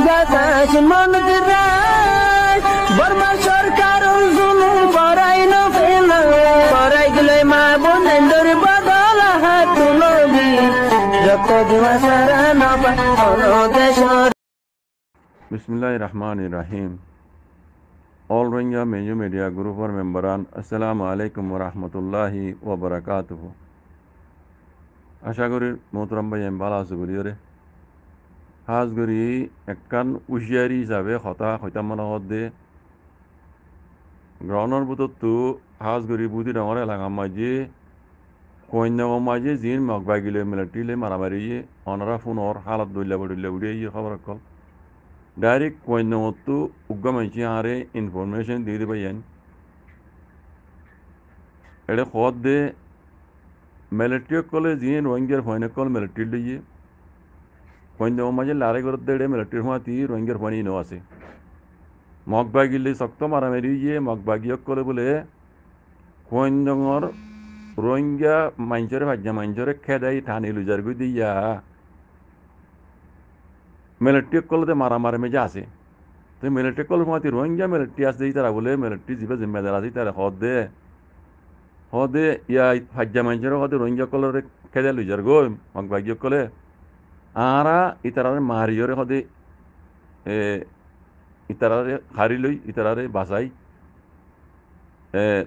গাছ মন দিরাই বর্মা সরকার জুলুম করাই না ফেলা করাই গেলে মা বোনের বদল হাত তুলবি যত দিবা সারা না দেশ। Bismillahirrahmanirrahim. All Rohingya Major Media Group or memberan, Assalamu alaikum wa rahmatullahi wa barakatuhu. আশা করি মোহতরম ভাই আমি ভালো আছো করি রে হাজ করি একখান উশিয়ারি হিসাবে হতা মনে হতে গ্রহণের ভিতরতো হাজ করি বুদ্ধি ডাঙর এলাকার মাঝে কন্যার মাঝে জিন মগবাগিলে মিলিটারিলে মারামারি অনারা ফোনের হালত দইলা উড়িয়ে খবর কল ডাইরেক্ট কন্যাতো উগ্র মানুষ আরে ইনফরমেশন দিয়ে দিবে এটা খদ দে মিলিটারি কলে জিন রোহিঙ্গার ফয়নে কল মিলিটারি লইয়ে কন্যার মাঝে লারে করতে এটা মিলিটারির মাতি রোহিঙ্গার ফয়নি নো আছে মগবাগিলে শক্ত মারামারি মগবাগিয়ক কলে বলে কন্যার রোহিঙ্গা মানুষের ভাজ্যা মানুষের খেদাই ঠানি লুজার গই দিয়া মিলিটারি কলতে মারামারি মেজে আছে তো মিলিটারি কল মাতি রোহিঙ্গা মিলিটারি আছে তারা বলে মিলিটারি যিবা জিম্মেদার আছে তারা হদে ইয়া ভাজ্যা মানুষের হদে রোহিঙ্গা কলরে খেদা লুজার গই মগবাগিয়ক কলে আরা ইতারারে মারিয়রে হদে ইতারারে হারি লই ইতারারে বাঁচাই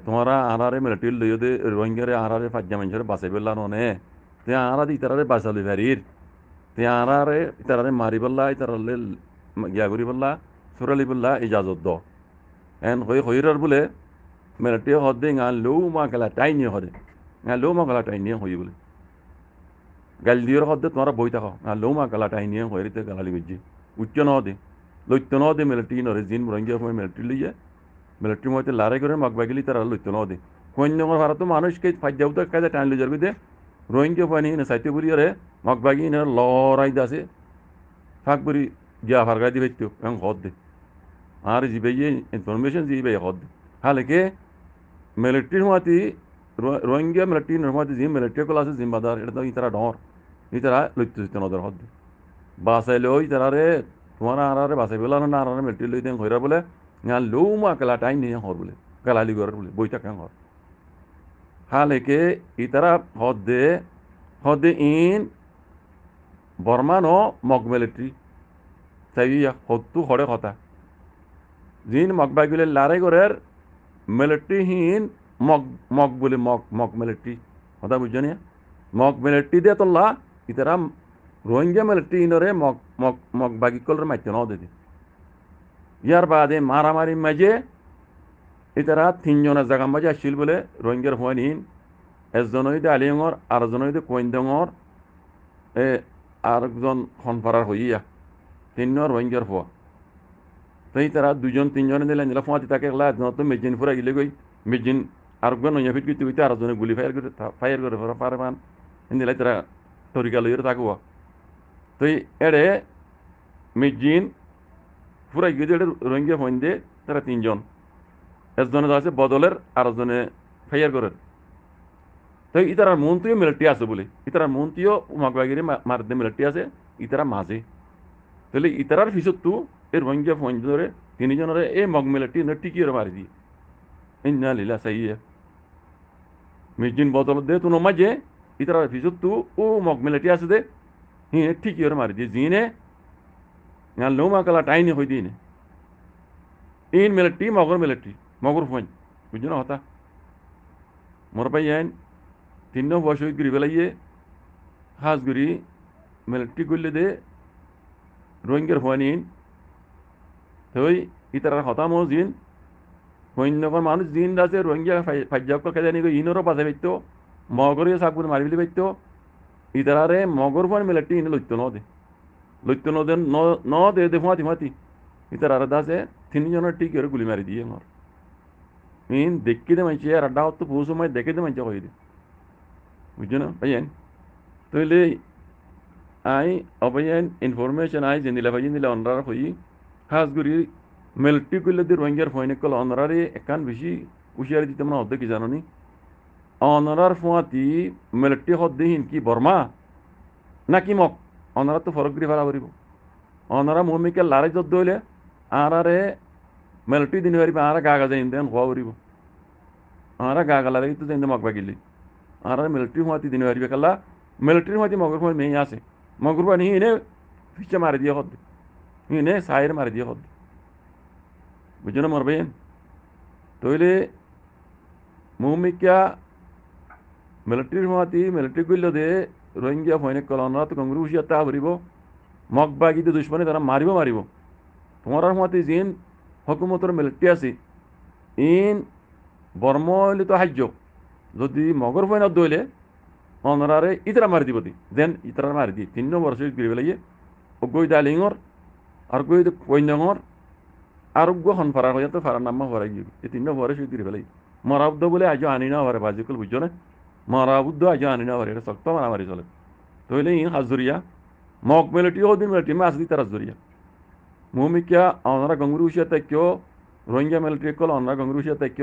তোমারা আরারে মিলিটারি লই দে রোহিঙ্গারে আরারে ভাজ্যা মানুষের বাঁচাই পেলা নে তে আরা দি ইতারারে বাঁচালি ভারির তে আরারে ইতারারে মারি পেলা ইতারালে গিয়া করি পেলা সুরালি পেলা ইজাজত দ এন হইরার বলে মিলিটারি হদে গা লৌ মা গেলা টাইনি হদে গা লৌ মা গেলা টাইনি হই বলে গাল দিওর হদে তোমরা বই থাকো গা লৌ মা গেলা টাইনি হইরিতে গালালি বুঝি উচ্চ নদে লইত্য নদে মিলিটারি নরে জিন রোহিঙ্গা মিলিটারি লইয়া মিলিটারি মধ্যে লারে করে মগবাগিলি তারা লইত্য নদে কন্যার ভারত মানুষকে ফাইজাও তো কাজে টাইন লই যাবি দে রোহিঙ্গা পানি না সাইতে বুড়ি রে মগবাগি না লড়াই দাসে ফাঁকবুড়ি গিয়া ফারগাই দিবে তো হদ দে আর জিবে ইনফরমেশন জিবে হদ দে হালেকে মিলিটারির মাতি রোহিঙ্গা মিলিটারি মাতি জিম মিলিটারি কল আছে জিম্বাদার এটা তো ইতারা ডর ইতারা লইত্য নদর হদ দে বাঁচাইলেও ইতারা রে তোমার আরারে বাঁচাই পেলা না আরারে মিলিটারি লই দেন হইরা বলে গা লৌ মা কেলা টাইম নিয়ে হর বলে গালালি ঘর বলে বইটা কেন হর হালেকে ইতারা হদে ইন বর্মান মগ মিলিটারি তাই হত্তু হরে কথা জিন মগবাগিলে লারে ঘরের মিলিটারি হিন মগ বলে মগ মিলিটারি কথা বুঝছো নিয়া মগ মিলিটারি দিয়ে তোলা ইতারা রোহিঙ্গা মিলিটারি ইনরে মগবাগি কলর মাইতে ন দিদি ইয়ার বাদে মারামারি মাঝে ইতারা তিনজনের জায়গার মাঝে আসছিল বলে রোহিঙ্গার ফোন ইন একজন হইতে আলিয়ঙর আরেকজন হইতে কইন্দঙর আরেকজন খনফারার হইয়া তিনজন রোহিঙ্গার ফোয়া তাই তারা দুজন তিনজনে দিলে নিলা ফোঁয়াতি তাকে একলা একজন তো মেজিন ফুরা গেলে গই মেজিন আরেকজন নইয়া ফিট করতে হইতে আরেকজনে গুলি ফায়ার করে পারে পান নিলাই তারা তরিকা লইয়ে থাকুয়া তো এড়ে মেজিন ফুরাই গিয়ে এটা রোহিঙ্গা ফোন দিয়ে তারা তিনজন একজনে আছে বদলের আরেকজনে ফায়ার করেন তো ইতারার মন্ত্রীও মিলিটারি আছে বলে ইতারার মন্ত্রীও মগবাগিরি মারদে মিলিটারি আছে ইতারা মাঝে তাহলে ইতারার ফিসত তো এই রোহিঙ্গা ফোন ধরে তিনজনের এই মগ মিলিটারি টিকিয়ে মারি দিয়ে ইন্না লিল্লাহি সাইয়্যা মিজিন বদল দে তো মাঝে ইতারার ফিসত তো ও মগ মিলিটারি আছে দে হি টিকিয়ে মারি দিয়ে জিনে यहाँ लोमा कला टाइम नहीं हुई दीने इन मिलिट्री मगर फोन बुझना होता मोर भाई एन तीनों वर्ष गिरी बेलाइए हाथ गिरी मिलिट्री गुल्ले दे रोहिंगर फोन इन तो इतना होता मो जीन फोन नगर मानुष जीन दासे रोहिंगा फज्जाब को कहते नहीं को इनोरो पासे बैठो मगर ये साकुर मारी बिली बैठो इतना रे मगर फोन मिलिट्री इन लुटतो न दे লইতো ন দে ফাঁতি ফাঁতি ইতার আর দাসে তিনজনের ঠিক করে গুলি মারি দিয়ে আমার মিন দেখি দে মাইছে আর আড্ডা হতো বহু সময় দেখে দে মাইছে কই দে বুঝছো না ভাইয়েন তাহলে আই অবয়ান ইনফরমেশন আই জেনিলা ভাই জেনিলা অনরার হই খাস করি মিলিটারি কইলে দি রোহিঙ্গার ফয়নে কল অনরারে একান বেশি হুশিয়ারি দিতে না হতে কি জানো নি অনরার ফাঁতি মিলিটারি হদ দিন কি বর্মা নাকি মক অনারা তো ফরক দিয়ে ভাড়া করিব অনরা মমিকে লারে যদ দইলে আরারে মিলিটারি দিন পারিবে আরা গাগা যাই দেন হওয়া উড়িব আরা গাগা লারে তো যাই মগ বাগিলি আরা মিলিটারি হওয়াতি দিন পারিবে কালা মিলিটারি হওয়াতি মগর ফোন মেয়ে আছে মগর ফোন ইনে ফিচে মারি দিয়ে হদ ইনে সাইর মারি দিয়ে হদ বুঝছো না মরবেন তইলে মৌমিকা মিলিটারি হওয়াতি মিলিটারি করলে দে রোহিঙ্গা ফোনে কলনরা তো কংগ্রেস হুশিয়ার তা ভরিব মগ বাগিতে দুশ্মনে তারা মারিব মারিব তোমার হওয়াতি জিন হকুমতর মিলিটারি আছে ইন বর্ম হইলে তো সাহায্য যদি মগর ফোনত দইলে অনরারে ইতরা মারি দিব দি দেন ইতরা মারি দি 3 নম্বর বর্ষ গিরি বেলাইয়ে অগৈ ডালিঙর আর গৈ কইনঙর আর গো হন ফারার হইয়া তো ফারার নাম ফারাই গিয়ে এই 3 নম্বর বর্ষ গিরি বেলাই মরাবুদ্দ বলে আজ আনি না পারে বাজিকল বুঝছো না মরাবুদ্দ আজ আনি না পারে এটা শক্ত মারামারি চলে তইলে ইন হাজুরিয়া মগ মিলিটারি ওদিন মিলিটারি মাছ দি তারা জুরিয়া মুমিকিয়া অনরা গঙ্গুরু উশিয়া তাইক্য রোহিঙ্গা মিলিটারি কল অনরা গঙ্গুরু উশিয়া তাইক্য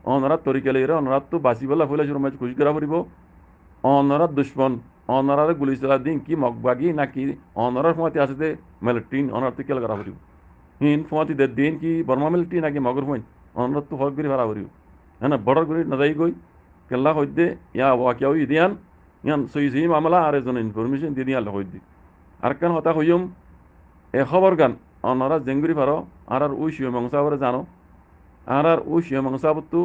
অনরা তরিকালে অনরা তো বাসি বলা ফুলে শুরু মাছ খুশি করা পড়িব অনরা দুশ্মন অনরারে গুলি চলা দিন কি মগবাগি নাকি অনরার ফমাতি আছে মিলিটারি অনর তো কেল করা পড়িব হিন ফমাতি দে দিন কি বর্মা মিলিটারি নাকি মগর ফইন অনর তো হক গরি ভাড়া পড়িব হ্যাঁ বড় গরি না যাই গই কেল্লা হইতে ইয়া ওয়াকিয়া হই দিয়ান ইয়ান সই মামলা আর এজন ইনফরমেশন দিয়ে দিয়া হইদি আর কেন হতা হইম এ খবর গান অনরা জেঙ্গুরি পারো আর ওই শিও মংসাবরে জানো আর ওই শিও মংসাবতু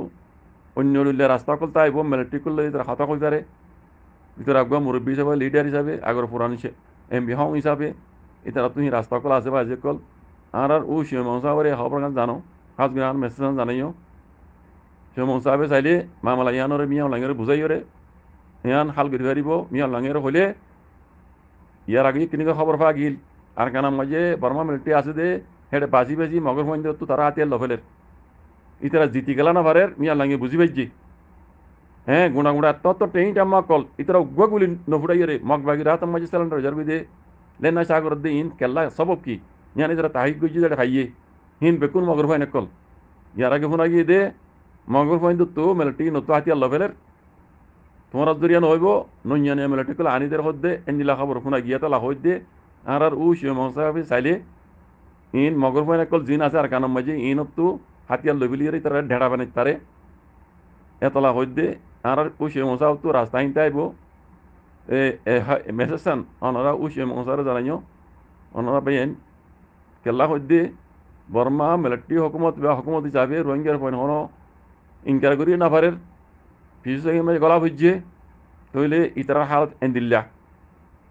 অন্য লইলে রাস্তা কলতা আইব মিলিটারি করলে তারা হতা কইতারে ভিতরে আগুয়া মুরব্বী হিসাবে লিডার হিসাবে আগর পুরান এমপি হং হিসাবে এটারা তুমি রাস্তা কল আছে বা যে কল আর ওই শিও মংসাবরে খবর গান জানো কাজ গান মেসেজ জানাইও শিও মংসাবে চাইলে মামলা ইয়ানরে মিয়া লাঙেরে বুঝাইরে ইয়ান হাল গরি পারিব মিয়া লাঙেরে হইলে ইয়ার আগে কিনে খবর পা গিল আর কানার মাঝে বর্মা মিলিটারি আছে দে হেডে বাজি বাজি মগর ফোন তো তারা হাতিয়ার লফেলের ইতারা জিতি গেলা না ভারের মিয়া লাঙে বুঝি পাইছি হ্যাঁ গুণা গুণা তত টেইটা মা কল ইতারা উগ্র গুলি নফুড়াই রে মগ বাগি রাত মাঝে সিলিন্ডার জার বিদে লেন না সাগর দে ইন কেল্লা সবক কি ইয়ান ইতারা তাহিক গজি যেটা খাইয়ে হিন বেকুন মগর ফোন কল ইয়ার আগে ফোন আগিয়ে দে মগর ফোন তো মিলিটারি নত হাতিয়ার লফেলের তোমার জরিয়া নহইব নইয়ানিয়া মিলিটারি কল আনিদের হদ্দে এনিলা খবর ফোন আগিয়া তো লাহই দে আর ও শিও মংসাবি চাইলে ইন মগর ফোন কল জিন আছে আর কানার মাঝে ইনত তো হাতিয়ার লবিলিয়ে তারা ঢেড়া বানাই তারে এতলা হইদে আর উশে মশা তো রাস্তা আইনতে আইব মেসেজান অনারা উশে মশারে জানাইও অনারা বেন কেল্লা হইদে বর্মা মিলিটারি হকুমত বা হকুমত হিসাবে রোহিঙ্গার পয়েন্ট হন ইনকার করি না পারের পিছু মাঝে গলা বুঝছে তইলে ইতারার হালত এন্দিল্লা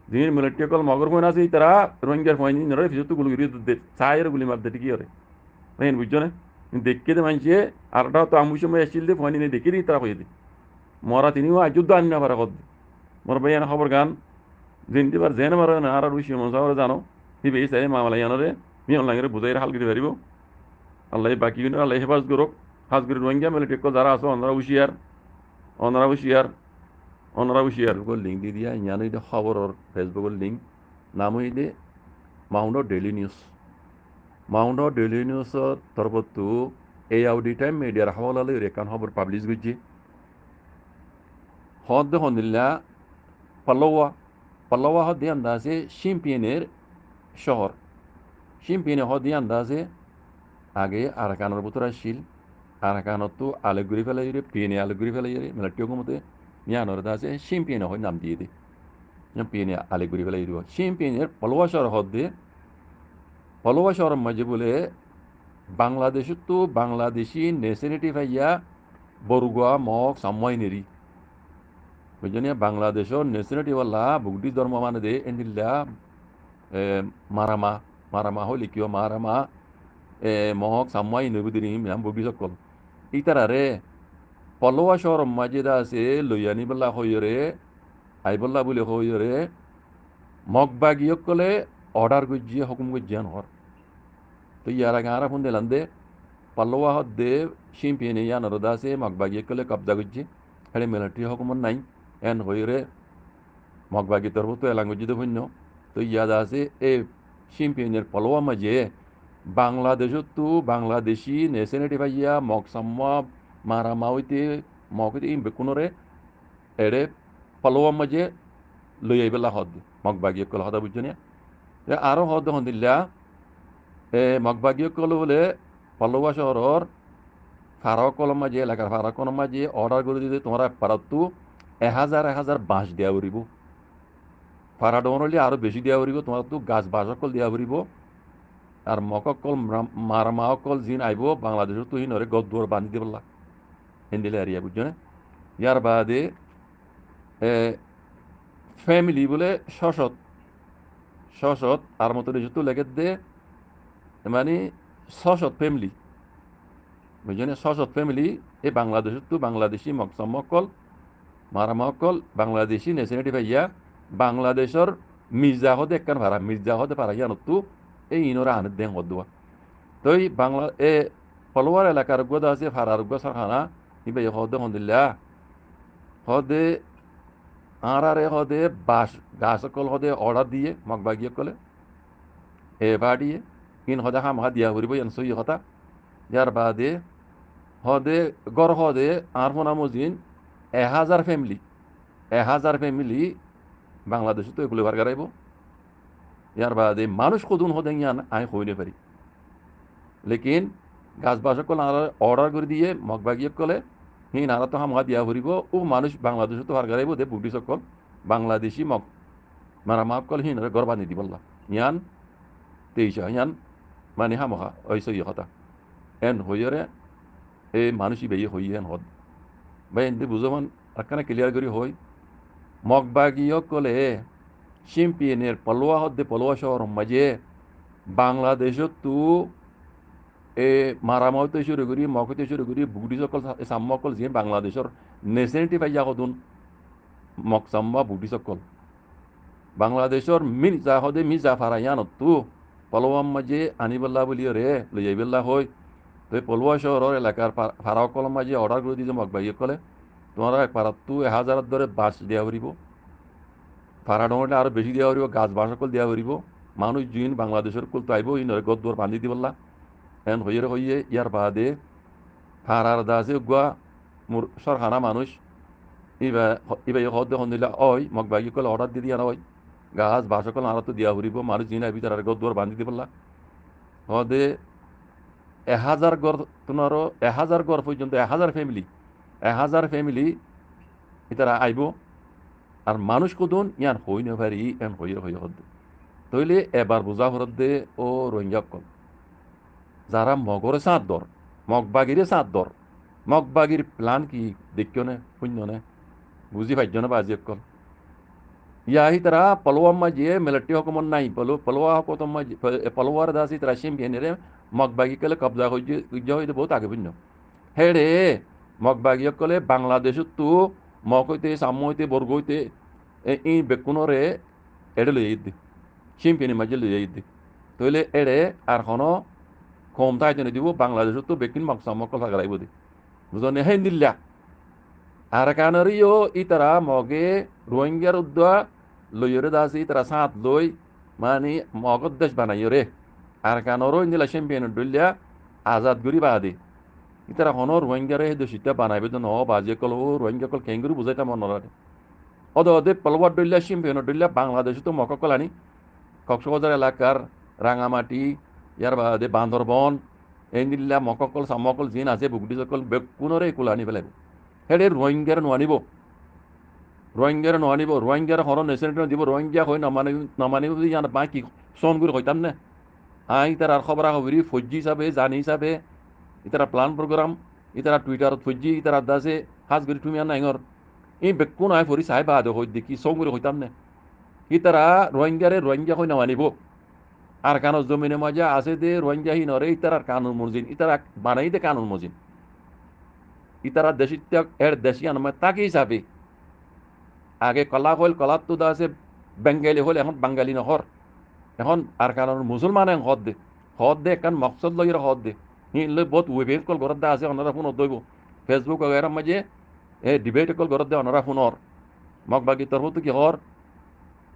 দিন মিলিটারি কল মগর পয়েন্ট আছে ইতারা রোহিঙ্গার পয়েন্ট নরে পিছু তো গুলি দে চায়ের গুলি মার দে কি করে বেন বুঝছো না দেখে দে মানছে আরটা তো আমুর সময় এসেছিল দে ফোন নিয়ে দেখে দিই তারা হয়ে দে মরা তিনিও আজুদ্ধ আনি না পারা কদ মোর ভাই খবর গান জিনটি বার জেনে মারে না আর উইসি মশাওয়ারে জানো হি বেশ চাই মামলা ইয়ানরে মিয়ন লাঙেরে বুঝাই হাল গিরি পারিব আল্লাহ বাকি কিন্তু আল্লাহ হেফাজ করুক হাজ গিরি রোহিঙ্গা মিলিটারি যারা আছো অনরা হুশিয়ার লিঙ্ক দি দিয়া ইয়ানো এটা খবরের ফেসবুকের লিঙ্ক নাম হইলে মাউন্ট ডেইলি নিউজর তরফতো এই আউডি টাইম মিডিয়ার হাওলালে রেকান খবর পাবলিশ করছে হদ হনিল্লা পাল্লাওয়া হদ দিয়ে আন্দাজে শিম্পিয়ানের শহর শিম্পিয়ানে হদ দিয়ে আন্দাজে আগে আরাকানের ভিতরে আসছিল আরাকানত তো আলেগুড়ি ফেলাই পিএনে আলেগুড়ি ফেলাই মিলিটারি হুকুমতে ইয়ানোর দাসে শিম্পিয়ানে হয় নাম দিয়ে দে পিএনে আলেগুড়ি ফেলাই দিব শিম্পিয়ানের পাল্লাওয়া শহর হদ দিয়ে পাল্লাওয়া শহরের মাঝে বলে বাংলাদেশত তো বাংলাদেশি নেশনালিটি ভাইয়া বরুয়া মগ সাম্মাই নেরি বুঝলি বাংলাদেশের নেশনালিটিওয়ালা বুগডি ধর্ম মানে দে এনিল্লা মারামা হইলে কিয় মারামা মহক সাম্মাই নেবুদিন বুগডি সকল ইতারারে পাল্লাওয়া শহর মাঝে আছে লইয়ানি বল্লা হইরে আইবল্লা বলে হইরে মগ বাগিয়ক কলে অর্ডার গজিয়ে হুকুম গজিয়ান হর তো ইয়ারা গাঁরা ফোন দিলাম দে পাল্লাওয়া হদ দে শিম্পিয়ানে ইয়ানোর দাসে মগ বাগিয়ক কলে কবজা গজি হেড়ে মিলিটারি হুকুমত নাই এন হইরে মগবাগি তরফ তো এলাঙ্গজিত শূন্য তো ইয়াদ আছে এই শিম্পিয়ানের পাল্লাওয়া মাঝে বাংলাদেশত তো বাংলাদেশি নেশনালিটি ভাইয়া মগ সাম্মা মারামা হইতে মগ হইতে ইম বেকুনরে এড়ে পাল্লাওয়া মাঝে লই আইবেলা হদ মগবাগি কল হদা বুঝছো না আরও হদ হন্দিল্লা মগবাগীয় কল বলে পল্লবা শহরর ফারাও কলম মাঝে এলাকার ফারাও কলম মাঝে অর্ডার করে দিতে তোমরা পারাতু 1000 বাঁশ দেওয়া উড়িব ফারা ডন হলে আরও বেশি দেওয়া উড়িব তোমার তো গাছ বাঁশ অকল দেওয়া উড়িব আর মককল মারমা অকল জিন আইব বাংলাদেশের তুই নরে গদ্দুয়ার বান্ধি দেবলা হিন্দিলে এরিয়া বুঝছো না ইয়ার বাদে ফ্যামিলি বলে শশত শশত আর মতো দেশ তো লেগে দে মানে শশত ফ্যামিলি বুঝছো না শশত ফ্যামিলি এই বাংলাদেশের তো বাংলাদেশি মকসম্মকল মারামকল বাংলাদেশি নেশনালিটি ভাইয়া বাংলাদেশের মির্জা হদে একখান ভাড়া মির্জা হদে পারা ইয়ান তো এই ইনরা আনের দেন হদুয়া তো এই বাংলা ফলোয়ার এলাকার গোদা আছে ফারার গো সরখানা ইবে হদে হন্দিল্লা হদে আরারে হদে বাস গাছ কল হদে অর্ডার দিয়ে মগবাগিয়ে কলে এবার দিয়ে ইন হদে হামহা দিয়া হরিব ইয়ান সই হতা যার বাদে হদে গড় হদে আর ফোনা মজিন 1000 ফ্যামিলি বাংলাদেশে তো এগুলো বার গারাইব ইয়ার বাদে মানুষ কদুন হদে ইয়ান আই হইলে পারি লেকিন গাছ বাস কল আর অর্ডার করে দিয়ে মগবাগিয়ে কলে হিন আর তো হামহা দিয়া হরিব ও মানুষ বাংলাদেশে তো বার গারাইব দে বুটি সকল বাংলাদেশি মারা মাফ কল হিন গড় বান্ধি দি বললা ইয়ান তেইশা ইয়ান মানে হামহা ওই সই হতা এন হইরে এই মানুষই বেয়ে হই এন হদ ভাই এনতে বুঝমান একখানে ক্লিয়ার করি হই মগবাগীয় কলে শিম্পিয়নের পলোয়া হদ্দে পলোয়া শহর মাঝে বাংলাদেশত তু এ মারামাইতে শুরু করি মকতে শুরু করি বুগডি সকল সাম্মকল যে বাংলাদেশের নেশনালিটি পাইয়া হদুন মকসাম্মা বুগডি সকল বাংলাদেশের মির্জা হদে মির্জা ফারাইয়ানত তু পলোয়ার মাঝে আনিবল্লা বলিও রে লইয়াইবেল্লা হই তো পলোয়া শহরের এলাকার ফারাও কলম মাঝে অর্ডার করে দিয়েছে মগবাগিয়ে কলে তোমরা পারাতু 1000 ধরে বাস দেওয়া হরিব ফারা ডঙলে আরও বেশি দেওয়া হরিব গাছ বাস সকল দেওয়া হরিব মানুষ জিন বাংলাদেশের কুল তো আইব ইন গদ্দুয়ার বান্ধি দিবল্লা এন হইয়ে ইয়ার বাদে ফারার দাসে গুয়া মোর সরখানা মানুষ ইবাই হদ্দে হন্দিলা ওই মগবাগি কলে অর্ডার দিয়ে দিয়া ওই গাছ বাস সকল আরও তো দেওয়া হরিব মানুষ জিন আইবি তার গদ্দুয়ার বান্ধি দিবল্লা হদে 1000 গড় তোমারও 1000 গড় পর্যন্ত 1000 ফ্যামিলি ইতারা আইব আর মানুষ কদুন ইয়ান হই না পারি এন হইয়ে হদ তইলে এবার বোঝা হরদ দে ও রোহিঙ্গা কল যারা মগরে চাঁদ দর মগবাগিরে চাঁদ দর মগবাগির প্ল্যান কি দেখিও নে শূন্য নে বুঝি পাইছ না বাজি কল ইয়াহি তারা পলোয়ার মাঝে মিলিটারি হকমত নাই পলোয়া হকত মাঝে পলোয়ার দাসি তারা শিম্পিয়নেরে মগবাগি কলে কবজা হইতে বহুত আগে ভিন্ন হেড়ে মগবাগি কলে বাংলাদেশত তো মক হইতে সাম হইতে বর্গ হইতে ই বেকুনরে এড়ে লই দি শিম্পিয়নি মাঝে লই দি তইলে এড়ে আর কোনো কম তাই দিব বাংলাদেশত তো বেকিন মক সামকল ফাগারাইব দি বুঝনে হেন দিল্লা আর কানরিও ইতারা মগে রোহিঙ্গার উদ্দা লইরে দাসি তারা সাঁত লই মানে মগদ দেশ বানাইও রে আর কানরও ইন্দিলা চ্যাম্পিয়ন ডলিয়া আজাদ গরি বাদে ইতারা হনো রোহিঙ্গারে হে দেশিটা বানাইবে তো ন বাজে কল ও রোহিঙ্গা কল কেঙ্গুরি বুঝাইতা মন নরে অদে পলওয়ার ডলিয়া চ্যাম্পিয়ন ডলিয়া বাংলাদেশে তো মককল আনি কক্সবাজার এলাকার রাঙামাটি ইয়ার বাদে বান্দরবন এই নিল্লা মককল সামকল জিন আছে বুগডি সকল বেকুনরে একুল আনি পেলাইব হেডে রোহিঙ্গার নানিব রোহিঙ্গার হর নেশনালিটি দিব রোহিঙ্গা হয়ে নমানিব ইয়ান বাকি সনগুরি হইতাম না আই তার খবরা খবরি ফৌজি হিসাবে জানি হিসাবে ইতারা প্ল্যান প্রোগ্রাম ইতারা টুইটারত ফৌজি ইতারা দাসে হাজগুড়ি তুমি আর নাইঙর এই বেকুন আই ফরি সাহেব আদে হই দেখি সঙ্গুরি হইতাম না ইতারা রোহিঙ্গা হয়ে নমানিব আর কানুন জমিনে মজা আছে দে রোহিঙ্গা হি নরে ইতারার কানুন মর্জিন ইতারা বানাই দে কানুন মর্জিন ইতারা দেশি এর দেশি আনময় তাকে হিসাবে আগে কলা হল কলার তো আছে বেঙ্গালি হল এখন বাঙালি নহর এখন আর কারণ মুসলমান হদ দে কারণ মকসদ লই হদ দে লই বহুত ওয়েবের কল ঘরত দে আছে অনারা ফোন দইব ফেসবুক এর মাঝে ডিবেট কল ঘরত দে অনারা ফোনর মগবাগি তরফ কি হর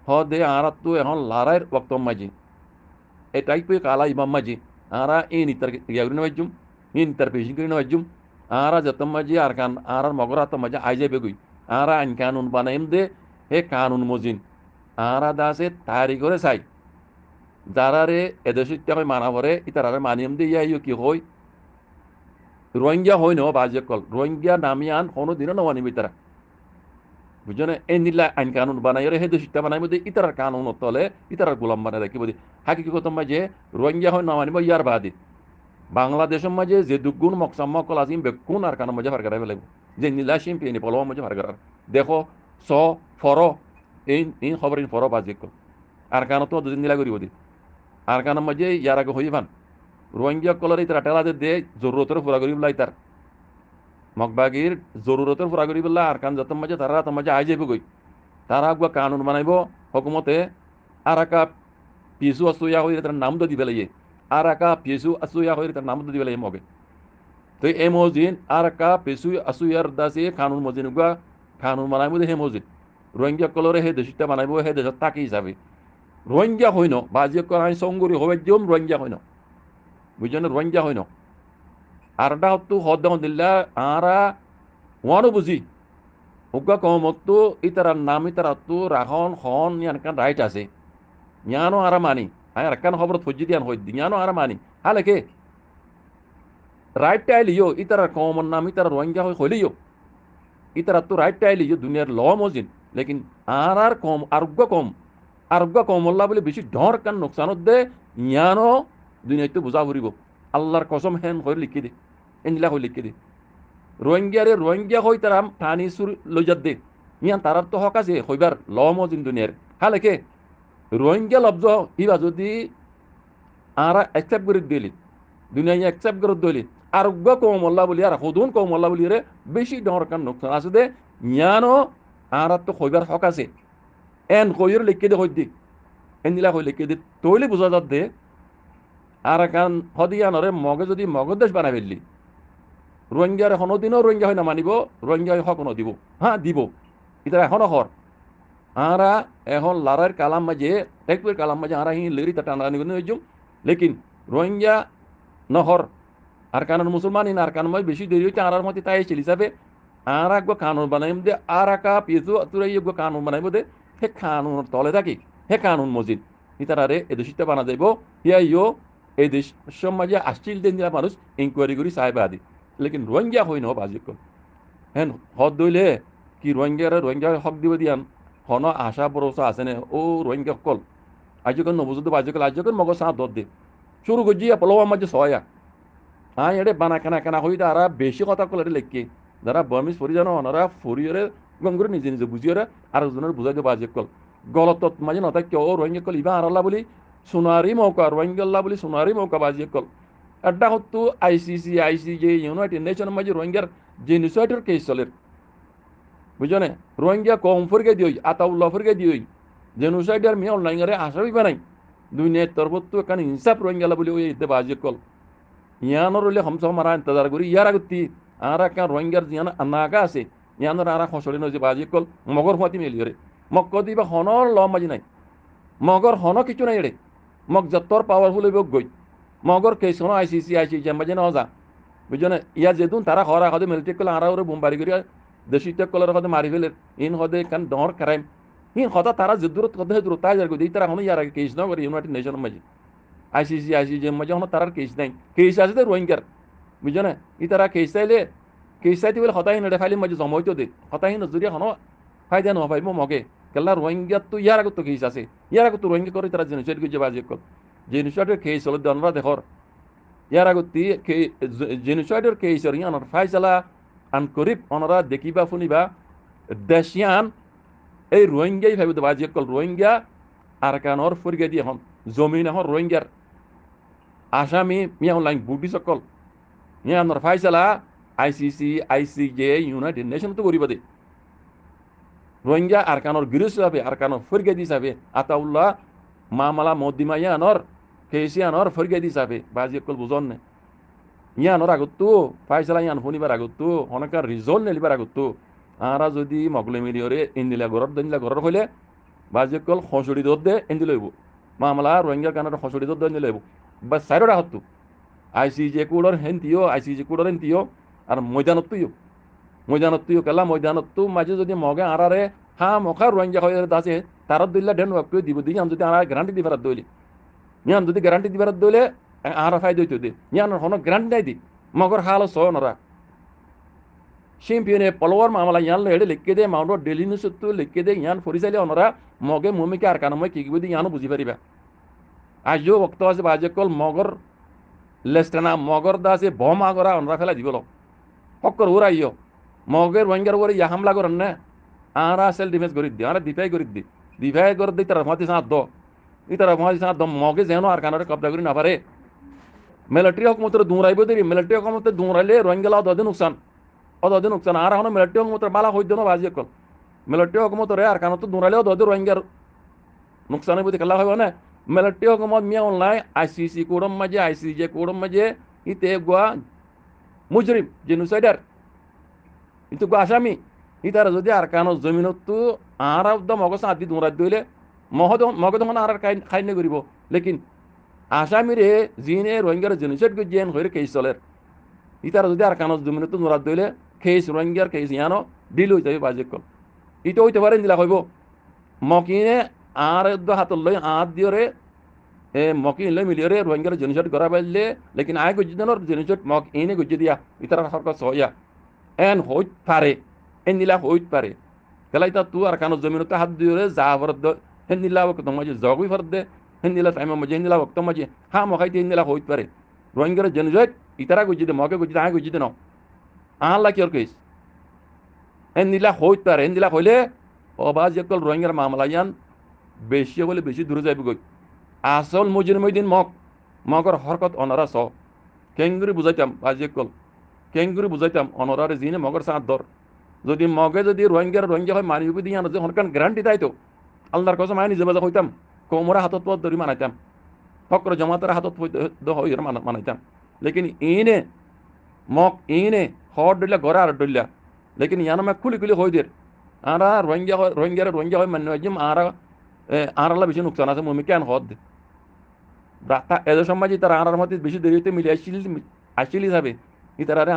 হদ দে আর তো এখন লারাইর ওক্ত মাঝে এটাই পে কালা ইমাম মাঝে আরা ইন ইতার ইয়াগুরি নবাজুম ইন ইতার পেশিং করি নবাজুম আরা যতম মাঝে আর কান আর মগরাত মাঝে আই যাবে গই আরা আইন কানুন বানাইম দে হে কানুন মজিন আরা দাসে তারি করে চাই যারারে এদেশিত্যা হয় মানা পরে ইতারারে মানিয়ম দিয়ে ইয়া কি হয় রোহিঙ্গা হয় ন বাজে কল রোহিঙ্গা নামিয়ান কোনো দিনও নমানিবি তারা বুঝছো এই নিলা আইন কানুন বানাই হে দেশিত্যা বানাই মধ্যে ইতারার কানুন তলে ইতারার গোলাম বানাই রাখি বলি হাকিকত মাঝে রোহিঙ্গা হয় নমানিব ইয়ার বাদে বাংলাদেশের মাঝে যে দুগুণ মকসাম মকল আজিম বেগুণ আর কানের মাঝে ফারগারাই ফেলাইব যে নীলা শিম্পিনি পলব মাঝে ফারগার দেখো স ফর এই খবর ফর বাজে কল আর কানত দুদিন নীলা করিব দি আর কানের মাঝে ইয়ার আগে হই ফান রোহিঙ্গা কলর ইতারা টেলাদের দে জরুরতের পুরা করি বলাই তার মগবাগির জরুরতের পুরা করি বললা আর কান যত মাঝে তারা তোমার মাঝে আই যাইব গই তারা আগুয়া কানুন বানাইব হকুমতে আর একা পিছু আসুয়া হয়ে তার নাম তো দি পেলাইয়ে আর একা পিছু আসুয়া হয়ে তার নাম তো দি পেলাই মগে তো এই মসজিদ আর একা পিছু আসুয়ার দাসে কানুন মসজিদ গুয়া কানুন বানাইব হে মসজিদ রোহিঙ্গা কলরে হে দেশটা বানাইব হে দেশত তাকি হিসাবে রোহিঙ্গা হইন বাজি করাই সঙ্গরি হবে যেম রোহিঙ্গা হইন বুঝছেন রোহিঙ্গা হইন আরটা হতো হদ দিল্লা আরা ওয়ানো বুঝি উগা কমতো ইতারার নাম ইতারাতো রাখন খন ইয়ানকান রাইট আছে ইয়ানো আরা মানি আর কান খবর ফজি দিয়ান হই ইয়ানো আরা মানি হালেকে রাইট টাইলিও ইতারার কমন নাম ইতারা রোহিঙ্গা হই হইলিও ইতারা তো রাইট টাইলিও দুনিয়ার ল মজিন লেকিন আর কম আরোগ্য কম আল্লাহ বলে বেশি ডর কান নোকসানত দে ইয়ানো দুনিয়াতে বুঝা ফুরিব আল্লাহর কসম হেন হয়ে লিখি দে এনলা হয়ে লিখি দে রোহিঙ্গা হই তারা টানি সুর লইজাত দে ইয়ান তারার তো হক আছে হইবার ল মজিন দুনিয়ার হালেকে রোহিঙ্গা লব্জ ইবা যদি আরা অ্যাকসেপ্ট করে দিলি দুনিয়া অ্যাকসেপ্ট করে দিলি আরোগ্য কম আল্লাহ বলি আর হদুন কম আল্লাহ বলি রে বেশি ডর কান নোকসান আছে দে ইয়ানো আর তো হইবার হক আছে এন কইর লিখে দে হই দি এনলা হই লিখে দে তৈলি বুঝা যাত দে আর কান হদিয়ানরে মগে যদি মগদেশ বানাই ফেললি রোহিঙ্গার এখনো দিনও রোহিঙ্গা হয় না মানিব রোহিঙ্গা হক ন দিব হ্যাঁ দিব এটা এখনো হর আরা এখন লারার কালাম মাঝে একবার কালাম মাঝে আরা হি লেরি তা টানা নিবেন হইজুম লেকিন রোহিঙ্গা নহর আর কানুন মুসলমান ইন আর কানুন বেশি দেরি হইতে আরার মতে তাই ছিল হিসাবে আর একগো কানুন বানাইম দে আর একা পিছু তুরাই একগো কানুন বানাইব দে হে কানুন তলে থাকি হে কানুন মসজিদ ইতারারে এ দেশিটা বানা যাইব ইয়া এই দেশ সমাজে আসছিল দিন মানুষ ইনকোয়ারি করি সাহেব আদি লেকিন রোহিঙ্গা হই ন বাজি কল হ্যাঁ হদ দইলে কি রোহিঙ্গা হক দিব দিয়ান হন আশা ভরসা আছে নে ও রোহিঙ্গা কল আজকাল নবুজুদ বাজিকল আজকাল মগ সাঁ দর দে শুরু করছি পলব মাঝে সয়া হ্যাঁ এড়ে বানা কেনা হই তারা বেশি কথা কল এটা লেখকে যারা বমিস ফরি জানো ওনারা ফরিয়রে গঙ্গুরে নিজে নিজে বুঝিয়রে আর জনের বুঝাই দেবো বাজি কল গলত মাঝে নথাক্য ও রোহিঙ্গা কল ইবা আর আল্লাহ বলি সোনারি মৌকা রোহিঙ্গা আল্লাহ বলি সোনারি মৌকা বাজি কল একটা হতো ICC ইউনাইটেড নেশনের মাঝে রোহিঙ্গার জেনোসাইডের কেস চলে বুঝছো না রোহিঙ্গা কম ফরগে দিই আতাউল্লাহ ফরগে দিই জেনোসাইডার মেয়ে অনলাইনে আসাবি বানাই দুনিয়ার তরফত এখানে ইনসাফ রোহিঙ্গা বলে ওই এতে বাজি কল ইয়ানোর হলে হমস মারা ইন্তজার করি ইয়ার আগতি আর একটা রোহিঙ্গার জিয়ান নাগা আছে ইয়ানোর আর খসড়ি নয় যে বাজি কল মগর ফাতি মেলিয়রে মগ দিবা হনর ল মাঝি নাই মগর হন কিছু নাই এড়ে মগ যত্তর পাওয়ারফুল হইব গই মগর কেস হন ICC মাঝে ন যা বুঝছো না ইয়া যেতুন তারা হরা হদে মিলিটারি কল আরা ওরে বোমবারি করি দেশিটা কলের হদে মারি ফেলে ইন হদে কান ডর ক্রাইম ইন হতা তারা যে দূরত কদে দূরত তাই যার কই তারা হন ইয়ার আগে কেস না করে ইউনাইটেড নেশনের মাঝে ICC মাঝে হন তারার কেস নাই কেস আছে তো রোহিঙ্গার বুঝছো না ই তারা কেস চাইতে বলে হতাই নেড়ে ফাইলি মাঝে জমাইতো দে হতাই নজরিয়া হন ফায়দা ন পাইব মগে কেলা রোহিঙ্গা তো ইয়ার আগত তো কেস আছে ইয়ার আগত তো রোহিঙ্গা করে তারা জেনোসাইড করছে বাজি কল জেনোসাইডের কেস হলে দনরা দেখর ইয়ার আগত জেনোসাইডের কেস ইয়ানোর ফাইসালা আন করিব অনরা দেখিবা শুনিবা দেশিয়ান এই রোহিঙ্গাই ভাবি বাজি কল রোহিঙ্গা আর কানর ফরিগে দিয়ে হন জমিন এখন রোহিঙ্গার আসামি মিয়া লাইন বুটি সকল ইয়ানোর ফাইসালা ICC ইউনাইটেড নেশন তো করিবা দে রোহিঙ্গা আর কানর গিরিশ যাবে আর কানর ফরিগে দি যাবে আতাউল্লাহ মামালা মদ্দিমা ইয়ানোর কেসিয়ানোর ফরিগে দি যাবে বাজি কল বুঝন নে ইয়ানোর আগতো ফাইসালা ইয়ান শুনিবার আগতো অনেকার রিজল্ট নেলিবার আগতো আরা যদি মগলে মিলিয়রে ইন্দিলা ঘরের হইলে বাজি কল খসড়ি দর দে ইন্দি লইব মামলা রোহিঙ্গা কানার খসড়ি দর ইন্দি লইব বা সাইডর আগতো ICJ কোডর হেনতিও আর ময়দানত্তুইও কেলা ময়দানত্তু মাঝে যদি মগে আরারে হা মখা রোহিঙ্গা হয়ে আছে তারা দিল্লা ডেন ওয়াক দিব দিই আমি যদি আর গ্যারান্টি দিবার দইলি ইয়ান যদি গ্যারান্টি দিবার দলে আর ফায়দা হইতো দে ইয়ান হন গ্যারান্টি নাই দি মগর হাল সহ নরা শিম্পিয়নে পলোয়ার মামলা ইয়ান লেড়ে লিখে দে মাউন্ট ডেলি নিউজ তো লিখে দে ইয়ান ফরিসাইলে অনরা মগে মমিকে আর কানময় কি গিবদি ইয়ানো বুঝি পারিবা আজও বক্ত আছে বাজে কল মগর লেস্টানা মগর দাসে বম আগরা অনরা ফেলা দিবল হক্কর উড়াইও মগের ওয়াঙ্গার ওরে ইয়া হামলা করেন না আরা সেল ডিফেন্স করি দি আরা দিফাই করি দি দিফাই করে দি তারা মাতি সাথ দ ইতারা মাতি সাথ দ মগে যেন আর কানরে কবজা করি না পারে মিলিটারি হকমতের দৌড়াইব দেরি মিলিটারি হকমতের দৌড়াইলে রোহিঙ্গা অদে নুকসান আর এখন মিলিটারি হকমতের বালা হইত না বাজি কল মিলিটারি হকমতরে আর কানত দৌড়াইলে অদে রোহিঙ্গার নুকসান হইব খেলা হইব না মিলিটারি হকমত মিয়া অনলাইন আইসিসি কোডম মাঝে আইসিজে কোডম মাঝে ইতে গোয়া মুজরিম জেনুসাইডার ইতো গো আসামি ইতারা যদি আর কানো জমিনত আর মগজ আদি দৌড়াই দইলে মগদ আর খাইনে করিব লেকিন আসামিরে জিনে রোহিঙ্গার জেনুসাইড গজিয়েন হইরে কেস চলের ইতারা যদি আর কানত জমিনত দৌড়াই দইলে কেস রোহিঙ্গার কেস ইয়ানো ডিল হয়ে যাবে বাজে কল ইটো হইতে পারে দিলা হইব মকিনে আর হাতত লই হাত দিয়রে মকিন লই মিলিয়রে রোহিঙ্গার জেনুসাইড করা পাইলে লেকিন আয় গজিদানোর জেনুসাইড মক ইনে গজি দিয়া ইতারা সরকার সহয়া এন হইত পারে এন নিলা হইত পারে তাহলে তা তু আর কানো জমিনতে হাত দিয়রে যা ফরদ হেন নিলা ওক্ত মাঝে জগই ফরদ হেন নিলা টাইম মাঝে হেন নিলা ওক্ত মাঝে হা মখাইতে হেন নিলা হইত পারে রোহিঙ্গার জেনুসাইড ইতারা গজি দে মকে গজি দে আয় গজি দে ন আল্লাহ কি ওর কেস হেন নিলা হইত পারে হেন নিলা হইলে অবাজ একল রোহিঙ্গার মামলা ইয়ান বেশি হলে বেশি দূরে যাইব গই আসল মুজরিমুদ্দিন মগর হরকত অনারা স কেঙ্গুরি বুঝাইতাম বাজিকল কেঙ্গুরি বুঝাইতাম অনরারে জিনে মগর সাঁত দর যদি মগে যদি রোহিঙ্গা হয় মানি উবি দিয়ে যে হনকান গ্যারান্টি তাইতো আল্লাহর কসম আইনি জবাজা হইতাম কোমরা হাতত পথ ধরি মানাইতাম ফকর জমাতের হাতত মানাইতাম লেকিন ইনে মক ইনে হর ডইলা গড়া আর ডইলা লেকিন ইয়ানমে খুলি হই দের আরা রোহিঙ্গা হয় মানে জিম আরালা বেশি নুকসান আছে মমি কেন হদ এদের সমাজে তারা আরার মধ্যে বেশি দেরি হইতে মিলে আসিলি যাবে ইতারারে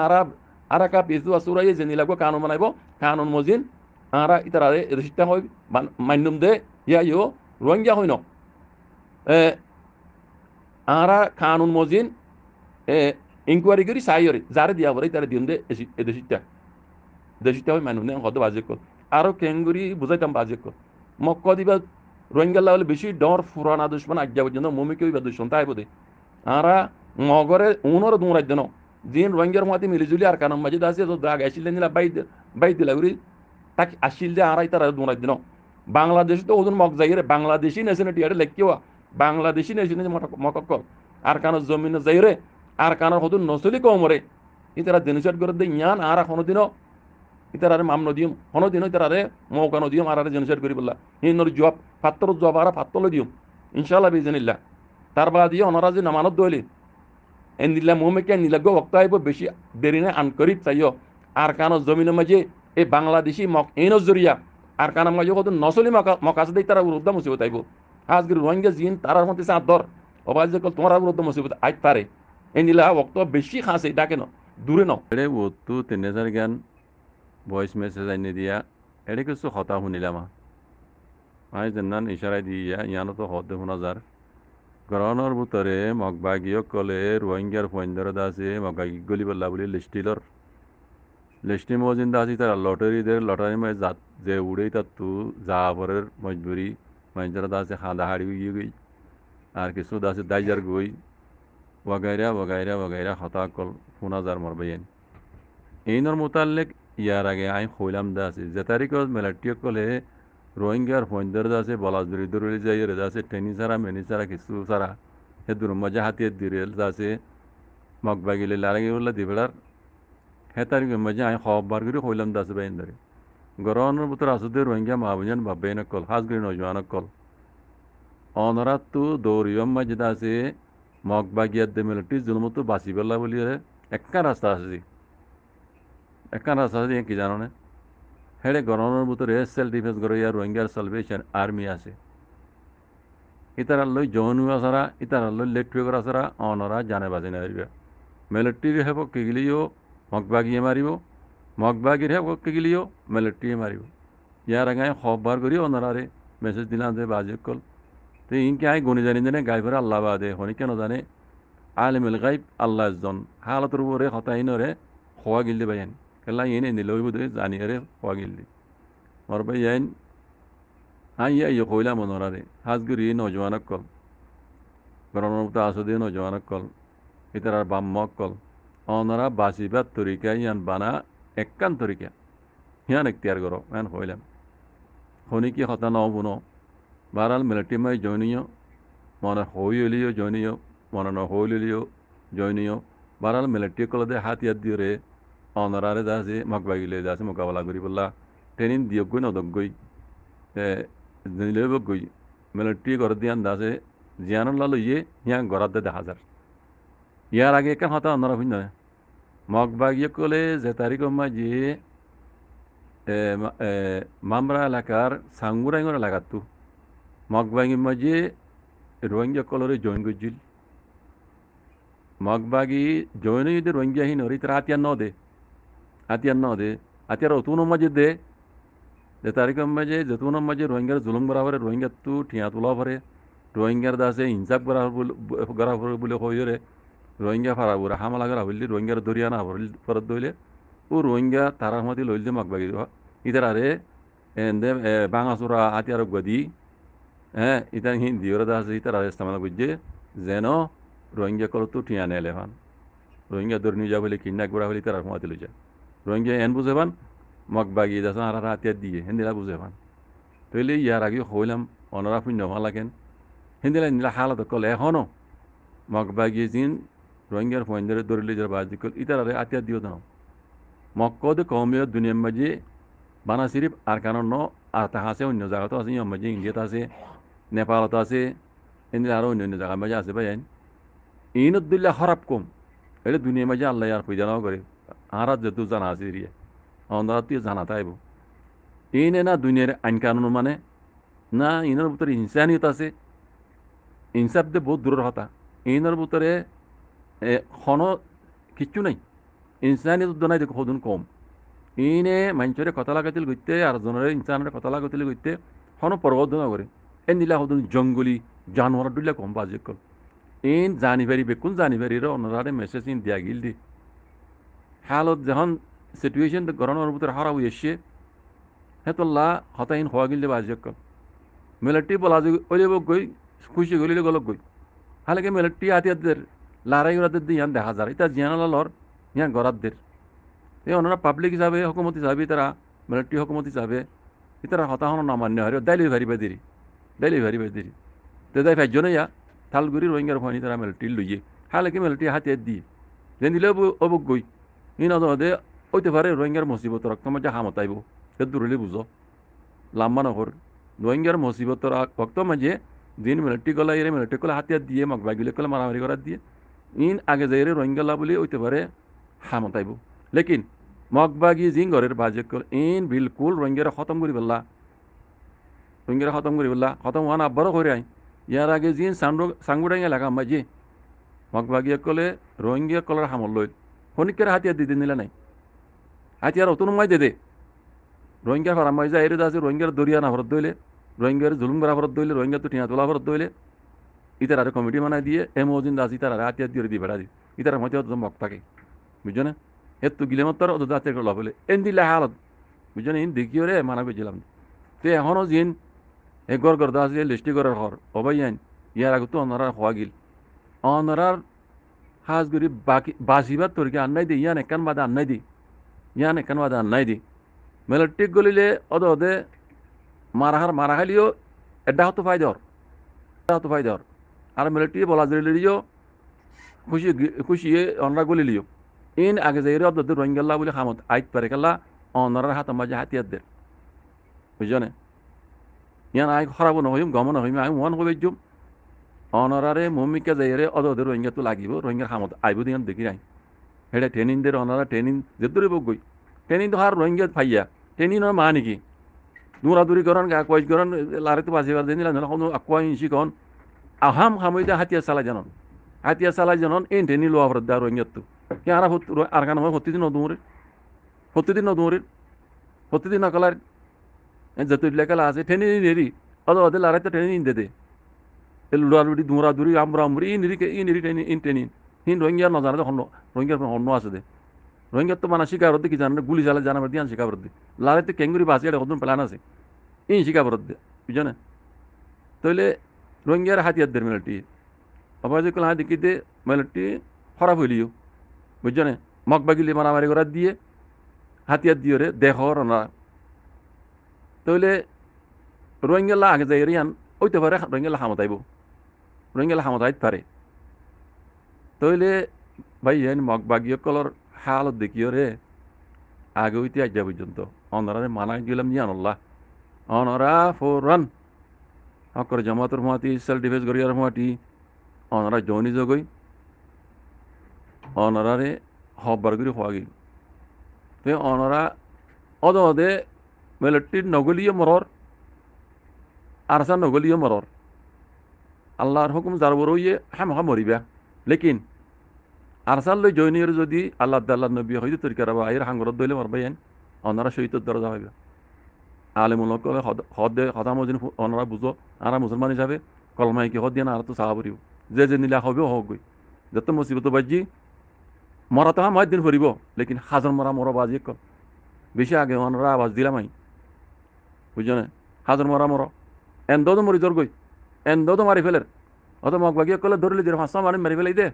আরা কা পিছু আসুরাই যে নিলাগো কানুন বানাইব কানুন মজিন আরা ইতারারে রেজিস্টার হই মান্যম দে ইয়া ইও রোহিঙ্গা হইন আরা কানুন মজিন ইনকোয়ারি করি সাইয়রে যারে দিয়া বলে তারা দিন দে দেশিটা হয় মান্যম দে হদ বাজে কল আরো কেঙ্গুরি বুঝাইতাম বাজে কল মক্ক দিবা রোহিঙ্গা হলে বেশি ডর ফুরানা দুশ্মন আজ্ঞা পর্যন্ত মমিকে ওই দুশ্মন তাই বোধে আরা মগরে উনর দৌড়াই দেন দিন রোহিঙ্গার মাতি মিলিজুলি আর কানম মাঝে আছে তো দাগ আসিল নিলা বাই দিলা উড়ি তাকে আসিল যে আড়াই তারা দৌড়াই দেন বাংলাদেশ তো ওজন মগ যাইরে বাংলাদেশি নেশনালিটি আরে লেখিও বাংলাদেশি নেশনালিটি মককল আর কানোর জমিন যাইরে আর কানোর হতুন নসলি কমরে ইতারা জেনুসাইড করে দে ইয়ান আর কোনোদিনও ইতারারে মাম নদিয়ম হনদিন ইতারারে মৌকা নদিয়ম আর জেনুসাইড করি বললা হিন্দর জব ফাত্তর জব আর ফাত্তলে দিয়ম ইনশাল্লাহ বিজনিল্লাহ তার বাদ দিয়ে অনারাজি নামানত দইলে এন দিল্লা মোহাম্মদকে নিলাগ্য বক্তা আইব বেশি দেরি না আনকরিব চাইও আর কানো জমিনের মাঝে এই বাংলাদেশি মক এন জরিয়া আর কানার মাঝে কত নসলি মকাশ দেই তারা উদ্যম মুসিবত আইব আজকের রোহিঙ্গা জিন তারার মধ্যে চাঁদ দর অবাজ কল তোমার উদ্যম মুসিবত আইত পারে এন দিলা বক্ত বেশি খাসে ডাকে ন দূরে ন এড়ে ওতু 3000 গান ভয়েস মেসেজ আইনে দিয়া এড়ে কিছু হতা শুনিলাম আই জেনান ইশারাই দিয়া ইয়ানো তো হতে শোনা যার গরনের ভিতরে মগবাগীয় কলে রোহিঙ্গার পয়েন্ডর আছে মগবাগী গলি বললা বলি লিস্টি মজিন দাসি তারা লটারি মে জাত যে উড়েই তার তু জাবরের মজবুরি মঞ্জর দাসে খাদা হাড়ি গই আর কিছু দাসে দাইজার গই ওয়াগাইরা হতা কল শোনা যার মরবাইন এইনর মোতালেক ইয়ার আগে আই হইলাম দাসি যে তারিখত মেলাটিয় কলে রোহিঙ্গার পয়েন্ডর আছে বলাজুরি দৌড়ি যাই আছে টেনি সারা মেনি সারা কিছু সারা সে দূর মজা হাতিয়ে দিরেল আছে মগবাগিলে লারাগি বললা দিবেলার হে তারিখ মজা আই খবর করে হইলাম দাস বাইন ধরে গরনের ভিতর আসুদে রোহিঙ্গা মাহবুজান ভাবেন কল হাজগিরি নজওয়ান কল অনরাত তু দৌড়িয়ম মাঝে আছে মগবাগিয়ার দে মিলিটি জুলমতো বাঁচি পেলা বলি একখান রাস্তা আছে কি জানো না হেড়ে গরমের ভিতরে সেলফ ডিফেন্স করে ইয়ার রোহিঙ্গার সালভেশন আর্মি আছে ইতারাল্লই জনু আসারা ইতারাল্লই লেট্রিক আসারা অনরা জানে বাজে না মিলিটারি হেব কে গিলিও মগবাগিয়ে মারিব মগবাগির হেব কে গিলিও মিলিটারি মারিব ইয়ার আগে খবর করি অনরারে মেসেজ দিলাম যে বাজে কল তো ইনকে আই গুণী জানি জানে গাই ফেরে আল্লাহ বাদে হনি কেন জানে আলিমুল গাইব আল্লাহ জন হালতর উপরে হতাইনরে খোয়া গিলদি বাইন কেলা ইন এনে লইব দে জানি রে খোয়া গিলদি মর বাইন আই ইয়া কইলা মনোরারে হাজগুরি নজওয়ানক কল গরমত আসুদি নজওয়ানক কল ইতার বাম্মক কল অনরা বাসিবাত তরিকা ইয়ান বানা এককান তরিকা হিয়ান এখতিয়ার করো এন কইলাম হনি কি হতা নবুনো বারাল মিলিটারি জয়নীয় মনে হইলিও জয়নীয় মনে নহইলিও জয়নীয় বারাল মিলিটারি কলদে হাতিয়ার দিয়ে অনরারে দাসে মকবাগিলে দাসে মোকাবেলা করি বললা ট্রেনিং দিয়গই নদগই নিলেবগই মিলিটারি করে দিয়ান দাসে জিয়ানুল্লাহ লইয়ে হিয়া গড়াত দে দেখা যায় ইয়ার আগে একা হতা অনরা ভিন্ন মগবাগিয়ে কলে যে তারিখ মাঝে মামরা এলাকার সাঙ্গুরাইঙ্গর এলাকাতো মগবাগির মাঝে রোহিঙ্গা কলরে জয়েন করছিল মগবাগি জয়েন যদি রোহিঙ্গা হিন হরি তারা হাতিয়ার ন দে হাতিয়ার অতুন মাঝে দে যে তারিখ মাঝে যেতুন মাঝে রোহিঙ্গার জুলুম বরাবরে রোহিঙ্গার তো ঠিয়া তোলা পরে রোহিঙ্গার দাসে হিংসাক বরাবর বলে কইরে রোহিঙ্গা ফারাবুরা হামলা করা হইলি রোহিঙ্গার দরিয়া না ফরত দইলে ও রোহিঙ্গা তারার মধ্যে লইলে মগবাগি ইতার আরে এন্দে বাঙাচুরা হাতিয়ার গদি হ্যাঁ ইতার হিন্দি ওরা দাসে ইতার আরে ইস্তেমাল করছে যেন রোহিঙ্গা কল তো ঠিয়া নেলে ফান রোহিঙ্গা দর নিয়ে যা বলে কিডন্যাপ করা হলে তারা মধ্যে লই যায় রোহিঙ্গা এন বুঝে পান মগবাগি দাস আর হাতিয়ার দিয়ে হিন্দিলা বুঝে পান তৈলে ইয়ার আগে হইলাম অনরা শূন্য ভাল লাগেন হিন্দিলা নিলা হালত কল এখনো মগবাগি জিন রোহিঙ্গার ফয়েন্দারে দরিলে যার বাজি কল ইতার আরে হাতিয়ার দিও দাও মক্কদ কৌমিয়ত দুনিয়ার মাঝে বানা সিরিফ আর কারণ ন আর তা আছে অন্য জায়গাতো আছে ইয়ার মাঝে ইন্ডিয়াত আছে নেপালত আছে এমনি আরও অন্য অন্য জায়গার মাঝে আছে ভাই ইনদুল্লাহ খারাপ কম এটা দুনিয়ার মাঝে আল্লাহ আর পয়দা করে আরাত যেহেতু জানা আছে এরিয়া অন্ধার তুই জানা তাইব ইনে না দুনিয়ার আইন কানুন মানে না ইনের ভিতরে ইনসানিয়ত আছে ইনসাফ দিয়ে বহুত দূরের কথা ইনের ভিতরে ক্ষণ কিচ্ছু নাই ইনসানিয়ত নাই দেখো সদুন কম ইনে মানুষরে কথা লাগাইছিল গইতে আর জনের ইনসানের কথা লাগাইছিল গইতে ক্ষণ পরবর্তন করে এ নিলা সদুন জঙ্গলি জানোয়ার দুলা কম বাজে কল ইন জানিবারি বেকুন জানিবারির অন্যরারে মেসেজ ইন দিয়া গিল দি হালত যখন সিচুয়েশন গরমের ভিতরে হারা হয়ে এসছে হেতল্লা হতাইন হওয়া গিল বাজে কল মিলিটারি বলা যে ওই গই খুশি গলিলে গলক গই হালাকে মিলিটারি হাতিয়াদের লড়াই ওরাদের দিয়ে ইয়ান দেখা যায় এটা জিয়ানালালর ইয়ান গরাতদের এই ওনারা পাবলিক হিসাবে হকুমত হিসাবে তারা মিলিটারি হকুমত হিসাবে তারা হতাহন নামান্য হয় দাইলি ভারি বাদিরি তো দাই ফাইজন ইয়া থালগুড়ি রোহিঙ্গার ফানি তারা মিলিটারি লইয়ে হালাকে মিলিটারি হাতিয়ার দিয়ে যেন দিলে অবক গই ইন অদে ওইতে পারে রোহিঙ্গার মুসিবত রক্ত মাঝে হামত আইব সে দূরলে বুঝো লাম্বা নহর রোহিঙ্গার মুসিবতর রক্ত মাঝে দিন মিলিটারি গলা এরে মিলিটারি কলে হাতিয়ার দিয়ে মগবাগিলে কলে মারামারি করার দিয়ে ইন আগে যাই রোহিঙ্গালা বলে ওইতে পারে হামত আইব লেকিন মগবাগি জিং ঘরের বাজে কল ইন বিলকুল রোহিঙ্গারা খতম করি পেলা খতম হওয়ান আব্বারও করে আই ইয়ার আগে জিন সাঙ্গুডাঙ্গা এলাকা মাঝে মগবাগিয়া কলে রোহিঙ্গা কলার হামল লইল খনিকের হাতিয়ার দিতে নিলে নাই হাতিয়ার অতন মাই দে রোহিঙ্গার ফারাম মাই যায় এর আছে রোহিঙ্গার দরিয়া না ভরত দইলে রোহিঙ্গার জুলুম করা ভরত দইলে রোহিঙ্গা তো টিয়া তোলা ভরত দইলে ইতার আরে কমিটি বানাই দিয়ে এমোজিন দাস ইতার আরে হাতিয়ার দিয়ে দিয়ে বেড়া দি ইতার মধ্যে অত মক থাকে বুঝছো না এত গিলেমত্তর অত দাঁতের লাভ হলে এন দিলে হালত বুঝছো না ইন দেখিও রে মানা বেছিলাম তো এখনও জিন এ গড় গড় দাস লিস্টি করার ঘর অবাই আইন ইয়ার আগে তো অনারার হওয়া গিল অনারার হাজ গরি বাকি বাসিবার তোরকে আন্নাই দি ইয়ান একান বাদে আন্নাই দি মিলিটারি গলিলে অদে মারা খালিও এটা হতো ফায়দর আর মিলিটারি বলা দিলিও খুশি অনরা গলিলিও ইন আগে যাই অদে রোহিঙ্গাল্লা বলে খামত আইত পারে কাল্লা অনরার হাত মাঝে হাতিয়ার দের বুঝছো না ইয়ান আই খারাপ নহইম গম নহইম আমি মন হয়ে যাম অনরারে মমিকা যাইরে অদে রোহিঙ্গা তো লাগিব রোহিঙ্গার খামত আইব দিন দেখি নাই হেটা ট্রেনিং দের অনারা ট্রেনিং যেদরে বই ট্রেনিং তো হার রোহিঙ্গা ফাইয়া ট্রেনিং মা নাকি দৌড়াদৌড়ি করেন কয়েক করেন লারে তো বাজিবার দিন আকুয়া ইঞ্চি কন আহাম খামইতে হাতিয়ার চালাই জানন এই ট্রেনিং লোয়া ভরত দেওয়া রোহিঙ্গার তো কে আর কান প্রতিদিন প্রতিদিন নকলার যত লেখালা আছে ট্রেনিং দেরি অদে লারে তো ট্রেনিং দে লুড়ালুড়ি দৌড়াদৌড়ি আমরা আমরি ইন টেনিন হিন রোহিঙ্গা নজানে তো রোহিঙ্গার হন্য আছে দে রোহিঙ্গার তো মানে শিকার হতে কি জানে গুলি চালে জানাবার দিয়ে শিকার হতে লাগাইতে কেঙ্গুরি বাঁচি এটা কত প্ল্যান আছে ইন শিকার হতে বুঝছো না তাহলে রোহিঙ্গার হাতিয়ার দের মেলাটি আবার যে কলা দেখিতে মেলাটি খারাপ হইলিও বুঝছো না মগবাগিলি মারামারি করার দিয়ে হাতিয়ার দিয়ে রে দেহ না তাহলে রোহিঙ্গালা আগে যাই রিয়ান ওইতে পারে রোহিঙ্গালা হামতাইব রোহিঙ্গালা হামতাইতে পারে তাহলে ভাই এন মগবাগীয় কলর হালত দেখিও রে আগে হইতে আজ পর্যন্ত অনারে মানাই দিলাম জানল্লাহ অনরা ফোরান হকর জামাতর মাতি সেলফ ডিফেন্স গরিয়ার মাটি অনরা জনি জগই অনরারে হবার করে হওয়া গেল তে অনরা অদে মেলটির নগলীয় মরর আরসা নগলীয় মরর আল্লাহর হুকুম যার বড় ইয়ে হ্যাঁ মরিবা লেকিন আরসাল লই জয়নিয়র যদি আল্লাহ নবী হইতে তরিকার বা এর হাঙ্গরত দইলে মরবাইন অনারা শহীদর দরজা হইবা আলেমুলক হদা মজিন অনারা বুঝো আরা মুসলমান হিসাবে কলমাই কি হদ দিয়ে না আর তো সাহা পড়িব যে নিলা হবে হোক গই যত মুসিবত বাজি মরা তো আমার দিন ভরিব লেকিন হাজার মরা মরা বাজি কল বেশি আগে অনারা আওয়াজ দিলাম আই বুঝছো না হাজার মরা মর এন দো মরি তোর গই এন দো মারি ফেলের অত মগ বাগিয়ে কলে ধরলি দিয়ে হাসা মারি ফেলাই দে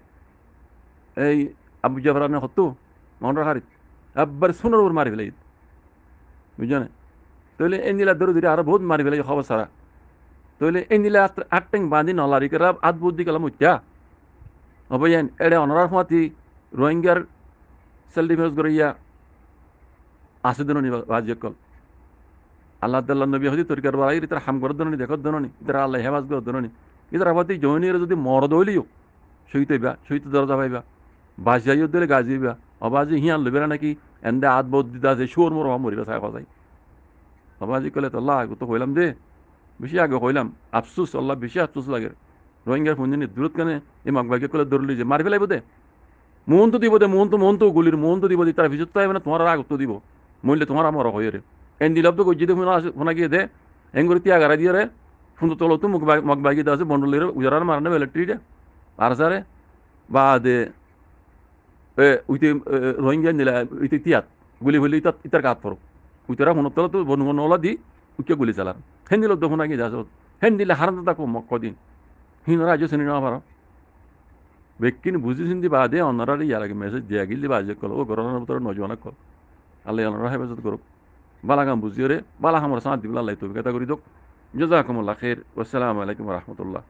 এই আবু জাফর আপনি হতো মহন হারিত একবার সোনার উপর মারি ফেলাই বুঝছো না তাহলে এই নীলা ধরে ধরে আরো বহুত মারি ফেলাই খবর সারা তাহলে এই নীলা আটটেং বাঁধি নলারি করে আধ বুদ্ধি গেলাম উচ্চা অবয়ান এড়ে অনারার ফাঁতি রোহিঙ্গার সেলফ ডিফেন্স করিয়া আসে দননি বাজিকল আল্লাহ নবী হদি তরিকার বাড়াই ইতার হাম করার দননি দেখর দননি ইতার আল্লাহ হেফাজ করার দননি ইতার আবাদি জয়নির যদি মরদ হইলিও সহিত হইবা সহিত দরজা পাইবা বাজিয়াইও দিলে গাজি হইবা অবাজি হিয়ান লইবে নাকি এন্দে আধ বোধ দিদা যে সুর মর মরিবা সাই খাই অবাজি কলে তো আল্লাহ তো কইলাম দে বেশি আগে কইলাম আফসুস আল্লাহ বেশি আফসুস লাগে রোহিঙ্গার ফোনজিনি দূরত কানে এই মগবাইকে কলে ধরলি যে মারি ফেলাইব দে মন তো দিব দে মন তো গুলির মন তো দিব দি তার ভিতর তো না তোমার রাগ তো দিব মরলে তোমার আমার হয়ে রে এন দিলাম তো গজ্জি দিয়ে ফোনা গিয়ে দে এঙ্গুরি তিয়া গাড়া দিয়ে রে ফোন তো তোলো তো মগবাইকে আছে বন্ডলের উজারার মারানো ইলেকট্রিক আর সারে বা দে উইতে রোহিঙ্গা নিলা উইতে তিয়াত গুলি ফুলি ইতার কাত পড়ো উইতারা ফোন তোলা তো বনু নলা দি উইকে গুলি চালার হেন দিল তো ফোনা গিয়ে যাস হেন দিলে হারাতে থাকো কদিন হিন রাজ্য শ্রেণী নেওয়া পারো বেকিন বুঝি চিন্তি বাদে অন্যরা ইয়ার আগে মেসেজ দিয়া গিলি বাজে কল ও গরমের ভিতরে নজওয়ানা কল আল্লাহ অন্যরা হেফাজত করুক বালাগাম বুঝিও রে বালা আমার সাঁত দিবলা আল্লাহ তুমি কথা করি দোক জাযাকুমুল্লাহ খাইর ওয়াসসালামু আলাইকুম ওয়া রাহমাতুল্লাহ